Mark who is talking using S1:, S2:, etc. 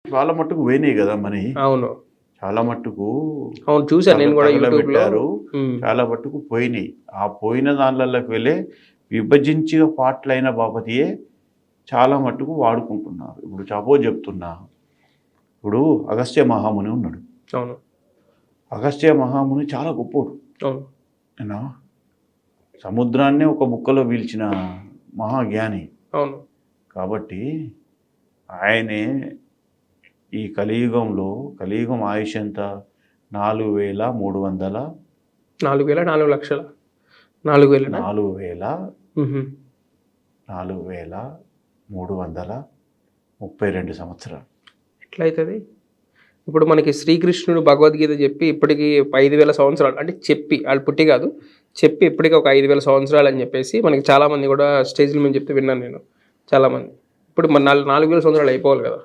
S1: చాలా మట్టుకు పోయినాయి కదా మనీ.
S2: అవును
S1: చాలా మట్టుకు
S2: అవును చూసాను నేను కూడా యూట్యూబ్లో.
S1: పెట్టారు, చాలా మట్టుకు పోయినాయి. ఆ పోయిన దానిలోకి వెళ్ళే విభజించిన పాటలైన బాపతియే చాలా మట్టుకు వాడుకుంటున్నారు. ఇప్పుడు సపోజ్ చెప్తున్నా, ఇప్పుడు అగస్త్య మహాముని ఉన్నాడు.
S2: అవును
S1: అగస్త్య మహాముని చాలా గొప్పోడు.
S2: అవును
S1: ఏనా, సముద్రాన్నే ఒక ముక్కలో పీల్చిన మహాజ్ఞాని.
S2: అవును
S1: కాబట్టి ఆయనే ఈ కలియుగంలో, కలియుగం ఆయుష్ ఎంత? 4300
S2: 4,000 4 లక్షల 4,000
S1: 4332 సంవత్సరాలు.
S2: ఎట్లయితుంది ఇప్పుడు మనకి శ్రీకృష్ణుడు భగవద్గీత చెప్పి ఇప్పటికి 5,000 సంవత్సరాలు అంటే చెప్పి వాళ్ళు పుట్టి కాదు చెప్పి ఇప్పటికి ఒక 5,000 సంవత్సరాలు అని చెప్పేసి మనకి చాలామంది కూడా స్టేజ్ల మీద చెప్తే విన్నాను నేను చాలామంది. ఇప్పుడు మన 4,000 సంవత్సరాలు అయిపోవాలి కదా.